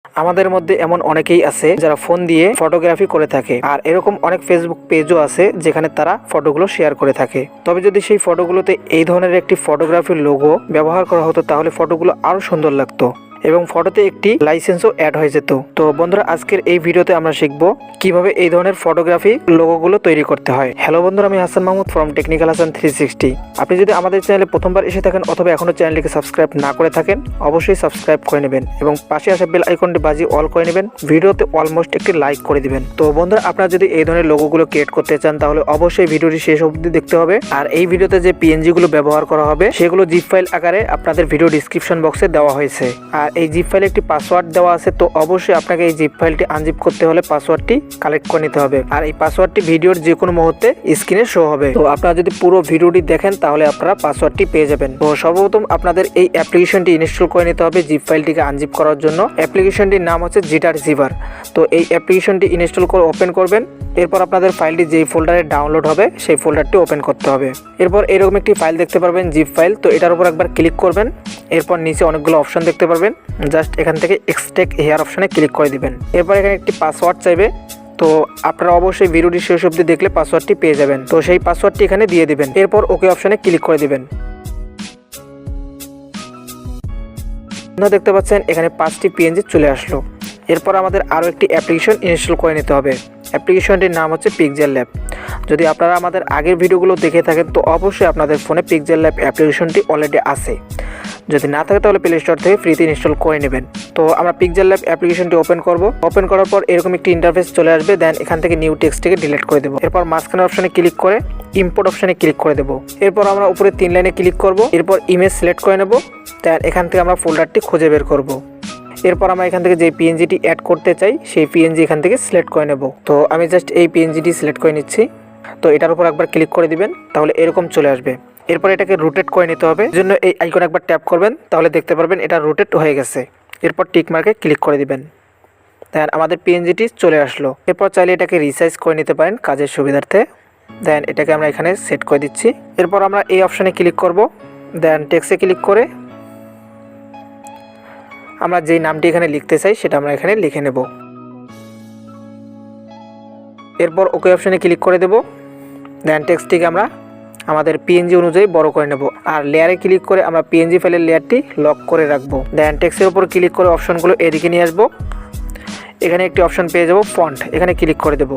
আমাদের মধ্যে এমন অনেকেই আছে যারা ফোন দিয়ে ফটোগ্রাফি করে থাকে, আর এরকম অনেক ফেসবুক পেজও আছে যেখানে তারা ফটোগুলো শেয়ার করে থাকে। তবে যদি সেই ফটোগুলোতে এই ধরনের একটি ফটোগ্রাফির লোগো ব্যবহার করা হতো তাহলে ফটোগুলো আরো সুন্দর লাগতো এবং ফটোতে একটি লাইসেন্সও অ্যাড হয়ে যেত। তো বন্ধুরা, আজকের এই ভিডিওতে আমরা শিখব কিভাবে এই ধরনের ফটোগ্রাফি লোগোগুলো তৈরি করতে হয়। হ্যালো বন্ধুরা, আমি হাসান মাহমুদ ফ্রম টেকনিক্যাল হাসান 360। আপনি যদি আমাদের চ্যানেলে প্রথমবার এসে থাকেন অথবা এখনো চ্যানেলটিকে সাবস্ক্রাইব না করে থাকেন, অবশ্যই সাবস্ক্রাইব করে নেবেন এবং পাশে আসা বেল আইকনটি বাজিয়ে অল করে নেবেন। ভিডিওতে অলমোস্ট একটি লাইক করে দিবেন। তো বন্ধুরা, আপনারা যদি এই ধরনের লোগোগুলো ক্রিয়েট করতে চান তাহলে অবশ্যই ভিডিওটি শেষ অবধি দেখতে হবে। আর এই ভিডিওতে যে পিএনজি গুলো ব্যবহার করা হবে সেগুলো জিপ ফাইল আকারে আপনাদের ভিডিও ডিসক্রিপশন বক্সে দেওয়া হয়েছে। আর এই জিপ ফাইলে একটি পাসওয়ার্ড দেওয়া আছে, তো অবশ্যই আপনাকে এই জিপ ফাইলটি আনজিপ করতে হলে পাসওয়ার্ডটি কালেক্ট করে নিতে হবে। আর এই পাসওয়ার্ডটি ভিডিওর যে কোনো মুহূর্তে স্ক্রিনে শো হবে। তো আপনারা যদি পুরো ভিডিওটি দেখেন তাহলে আপনারা পাসওয়ার্ডটি পেয়ে যাবেন। তো সর্বপ্রথম আপনাদের এই অ্যাপ্লিকেশনটি ইনস্টল করে নিতে হবে জিপ ফাইলটিকে আনজিপ করার জন্য। অ্যাপ্লিকেশনটির নাম হচ্ছে জিটার জিপার। তো এই অ্যাপ্লিকেশনটি ইনস্টল করে ওপেন করবেন। এরপর আপনাদের ফাইলটি যেই ফোল্ডারে ডাউনলোড হবে সেই ফোল্ডারটি ওপেন করতে হবে। এরপর এরকম একটি ফাইল দেখতে পারবেন, জিপ ফাইল। তো এটার উপর একবার ক্লিক করবেন। এরপর নিচে অনেকগুলো অপশন দেখতে পারবেন, জাস্ট এখান থেকে এক্সট্রাক্ট হেয়ার অপশনে ক্লিক করে দিবেন। এরপর এখানে একটি পাসওয়ার্ড চাইবে, তো আপনারা অবশ্যই ভিডিওটি শেষ অবধি দেখলে পাসওয়ার্ডটি পেয়ে যাবেন। তো সেই পাসওয়ার্ডটি এখানে দিয়ে দিবেন। এরপর ওকে অপশনে ক্লিক করে দিবেন। দেখতে পাচ্ছেন এখানে 5টি পিএনজি চলে আসলো। এরপর আমাদের আরও একটি অ্যাপ্লিকেশন ইনস্টল করে নিতে হবে। অ্যাপ্লিকেশনটির নাম হচ্ছে পিক্সেল। যদি আপনারা আমাদের আগের ভিডিওগুলো দেখে থাকেন তো অবশ্যই আপনাদের ফোনে পিক্সেল অ্যাপ্লিকেশনটি অলরেডি আছে। যদি না থাকে তাহলে প্লে স্টোর থেকে ফ্রিতে ইনস্টল করে নেবেন। তো আমরা পিক্সেল অ্যাপ্লিকেশনটি ওপেন করব। ওপেন করার পর এরকম একটি ইন্টারফেস চলে আসবে। দেন এখান থেকে নিউ টেক্সটটিকে ডিলিট করে দেবো। এরপর মাঝখানের অপশনে ক্লিক করে ইম্পোর্ট অপশনে ক্লিক করে দেবো। এরপর আমরা উপরে 3 লাইনে ক্লিক করব। এরপর ইমেজ সিলেক্ট করে নেব। দেন এখান থেকে আমরা ফোল্ডারটি খুঁজে বের করব। এরপর আমরা এখান থেকে যে পিএনজিটি অ্যাড করতে চাই সেই পিএনজি এখান থেকে সিলেক্ট করে নেব। তো আমি জাস্ট এই পিএনজিটি সিলেক্ট করে নিচ্ছি। তো এটার উপর একবার ক্লিক করে দিবেন, তাহলে এরকম চলে আসবে। এরপর এটাকে রোটেট করে নিতে হবে, জন্য এই আইকন একবার ট্যাপ করবেন, তাহলে দেখতে পারবেন এটা রোটেট হয়ে গেছে। এরপর টিক মার্কে ক্লিক করে দিবেন। দেন আমাদের পিএনজিটি চলে আসলো। এরপর চাইলে এটাকে রিসাইজ করে নিতে পারেন কাজের সুবিধার্থে। দেন এটাকে আমরা এখানে সেট করে দিচ্ছি। এরপর আমরা এই অপশানে ক্লিক করব। দেন টেক্সটে ক্লিক করে আমরা যেই নামটি এখানে লিখতে চাই সেটা আমরা এখানে লিখে নেব। এরপর ওকে অপশানে ক্লিক করে দেব। দেন টেক্সটটিকে আমরা আমাদের পিএনজি অনুযায়ী বড় করে নেব। আর লেয়ারে ক্লিক করে আমরা পিএনজি ফাইলের লেয়ারটি লক করে রাখবো। দেন টেক্সটের উপর ক্লিক করে অপশনগুলো এদিকে নিয়ে আসবো। এখানে একটি অপশন পেয়ে যাব ফন্ট, এখানে ক্লিক করে দেব।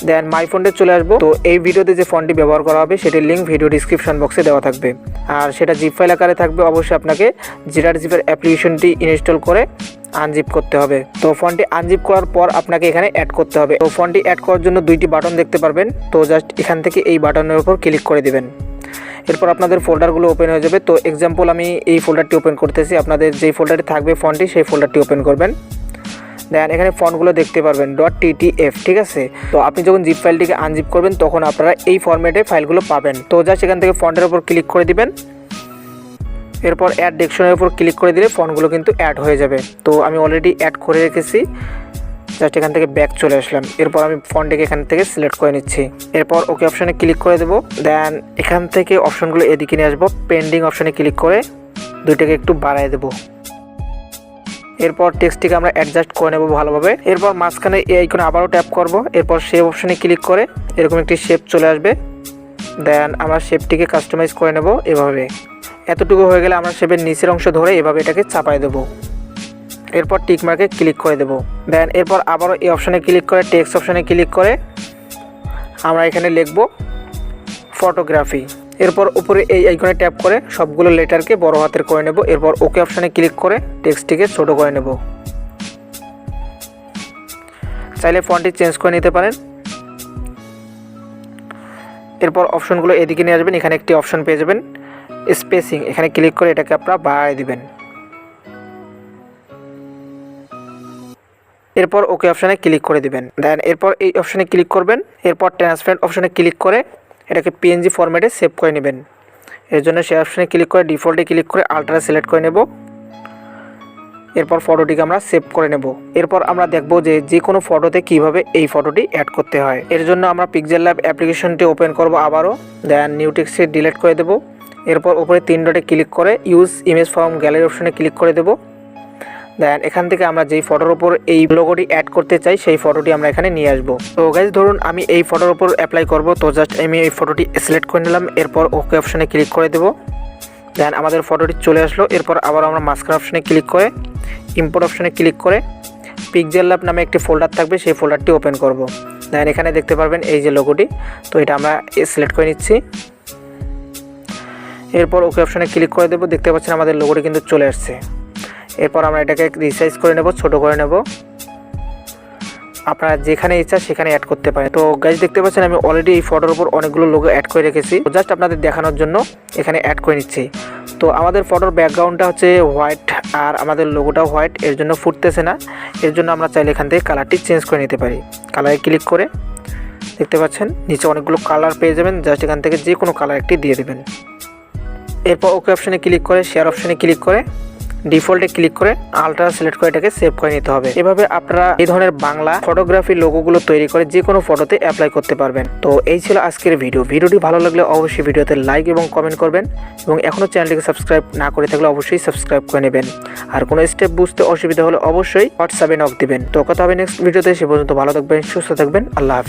দেন মাই ফন্টে চলে আসবো। তো এই ভিডিওতে যে ফন্টটি ব্যবহার করা হবে সেটির লিঙ্ক ভিডিও ডিসক্রিপশন বক্সে দেওয়া থাকবে। আর সেটা জিপ ফাইল আকারে থাকবে। অবশ্যই আপনাকে জিটার জিপার অ্যাপ্লিকেশনটি ইনস্টল করে আনজিপ করতে হবে। তো ফন্টটি আনজিপ করার পর আপনাকে এখানে অ্যাড করতে হবে। তো ফন্টটি অ্যাড করার জন্য 2টি বাটন দেখতে পারবেন। তো জাস্ট এখান থেকে এই বাটনের উপর ক্লিক করে দিবেন। এরপর আপনাদের ফোল্ডারগুলো ওপেন হয়ে যাবে। তো এক্সাম্পল আমি এই ফোল্ডারটি ওপেন করতেছি। আপনাদের যেই ফোল্ডারে থাকবে ফন্টটি সেই ফোল্ডারটি ওপেন করবেন। দেন এখানে ফন্টগুলো দেখতে পারবেন .ttf, ঠিক আছে। তো আপনি যখন জিপ ফাইলটিকে আনজিপ করবেন তখন আপনারা এই ফরম্যাটে ফাইলগুলো পাবেন। তো জাস্ট এখান থেকে ফন্টের উপর ক্লিক করে দিবেন। এরপর অ্যাড ডিকশনের উপর ক্লিক করে দিলে ফন্টগুলো কিন্তু অ্যাড হয়ে যাবে। তো আমি অলরেডি অ্যাড করে রেখেছি। জাস্ট এখান থেকে ব্যাক চলে আসলাম। এরপর আমি ফন্টটিকে এখান থেকে সিলেক্ট করে নিচ্ছি। এরপর ওকে অপশানে ক্লিক করে দেবো। দেন এখান থেকে অপশনগুলো এদিকে নিয়ে আসবো। পেন্ডিং অপশানে ক্লিক করে 2টাকে একটু বাড়ায় দেবো। এরপর টেক্সটটিকে আমরা অ্যাডজাস্ট করে নেব ভালোভাবে। এরপর মাঝখানে এই আইকনে আবারও ট্যাপ করব। এরপর শেপ অপশানে ক্লিক করে এরকম একটি শেপ চলে আসবে। দেন আমরা শেপটিকে কাস্টমাইজ করে নেব এভাবে। এতটুকু হয়ে গেলে আমরা শেপের নিচের অংশ ধরে এভাবে এটাকে চাপায় দেবো। এরপর টিক মার্কে ক্লিক করে দেবো। দেন এরপর আবারও এই অপশানে ক্লিক করে টেক্সট অপশানে ক্লিক করে আমরা এখানে লিখব ফটোগ্রাফি। এরপর উপরে এই আইকনে ট্যাপ করে সবগুলো লেটারকে বড় হাতের করে নেব। এরপর ওকে অপশানে ক্লিক করে টেক্সটটিকে ছোট করে নেব। চাইলে ফন্টটি চেঞ্জ করে নিতে পারেন। এরপর অপশনগুলো এদিকে নিয়ে আসবেন। এখানে একটি অপশন পেয়ে যাবেন স্পেসিং, এখানে ক্লিক করে এটাকে আপনারা বাড়ায় দিবেন। এরপর ওকে অপশানে ক্লিক করে দিবেন। দেন এরপর এই অপশানে ক্লিক করবেন। এরপর ট্রান্সপারেন্ট অপশানে ক্লিক করে এটাকে পিএনজি ফরম্যাটে সেভ করে নেবেন। এর জন্য সেই অপশানে ক্লিক করে ডিফল্টে ক্লিক করে আল্ট্রা সিলেক্ট করে নেব। এরপর ফটোটিকে আমরা সেভ করে নেব। এরপর আমরা দেখব যে কোনো ফটোতে কিভাবে এই ফটোটি অ্যাড করতে হয়। এর জন্য আমরা পিক্সেলল্যাব অ্যাপ্লিকেশনটি ওপেন করব আবারও। দেন নিউ টেক্সটে ডিলিট করে দেব। এরপর উপরে 3 ডটে ক্লিক করে ইউজ ইমেজ ফ্রম গ্যালারি অপশানে ক্লিক করে দেব। দেন এখান থেকে আমরা যেই ফটোর উপর এই লোগোটি অ্যাড করতে চাই সেই ফটোটি আমরা এখানে নিয়ে আসবো। তো গাইজ ধরুন আমি এই ফটোর উপর অ্যাপ্লাই করব, তো জাস্ট আমি এই ফটোটি সিলেক্ট করে নিলাম, এরপর ওকে অপশানে ক্লিক করে দেবো। দেন আমাদের ফটোটি চলে আসলো। এরপর আবার আমরা মাস্কার অপশানে ক্লিক করে ইম্পোর্ট অপশানে ক্লিক করে পিক্সেলল্যাব নামে একটি ফোল্ডার থাকবে, সেই ফোল্ডারটি ওপেন করব। দেন এখানে দেখতে পারবেন এই যে লোগোটি, তো এটা আমরা সিলেক্ট করে নিচ্ছি। এরপর ওকে অপশানে ক্লিক করে দেবো। দেখতে পাচ্ছেন আমাদের লোগোটি কিন্তু চলে আসছে। এরপর আমরা এটাকে রিসাইজ করে নেব, ছোট করে নেব। আপনারা যেখানে ইচ্ছা সেখানে অ্যাড করতে পারেন। তো গাইজ দেখতে পাচ্ছেন আমি অলরেডি এই ফটোর উপর অনেকগুলো লোগো অ্যাড করে রেখেছি, জাস্ট আপনাদের দেখানোর জন্য এখানে অ্যাড করে নিচ্ছি। তো আমাদের ফটোর ব্যাকগ্রাউন্ডটা হচ্ছে হোয়াইট আর আমাদের লোগোটাও হোয়াইট, এর জন্য ফুটতেছে না। এর জন্য আমরা চাইলে এখান থেকে কালারটি চেঞ্জ করে নিতে পারি। কালারে ক্লিক করে দেখতে পাচ্ছেন নিচে অনেকগুলো কালার পেয়ে যাবেন, জাস্ট এখান থেকে যে কোনো কালার একটি দিয়ে দেবেন। এরপর ওকে অপশানে ক্লিক করে শেয়ার অপশানে ক্লিক করে ডিফল্টে ক্লিক করে আলট্রা সিলেক্ট করে এটাকে সেভ করে নিতে হবে। এভাবে আপনারা এই ধরনের বাংলা ফটোগ্রাফি লোগোগুলো তৈরি করে যে কোনো ফটোতে অ্যাপ্লাই করতে পারবেন। তো এই ছিল আজকের ভিডিওটি ভালো লাগলে অবশ্যই ভিডিওতে লাইক এবং কমেন্ট করবেন, এবং এখনও চ্যানেলটিকে সাবস্ক্রাইব না করে থাকলে অবশ্যই সাবস্ক্রাইব করে নেবেন। আর কোনো স্টেপ বুঝতে অসুবিধা হলে অবশ্যই হোয়াটসঅ্যাপে নক দিবেন। তো কথা হবে নেক্সট ভিডিওতে, সে পর্যন্ত ভালো থাকবেন, সুস্থ থাকবেন, আল্লাহ হাফেজ।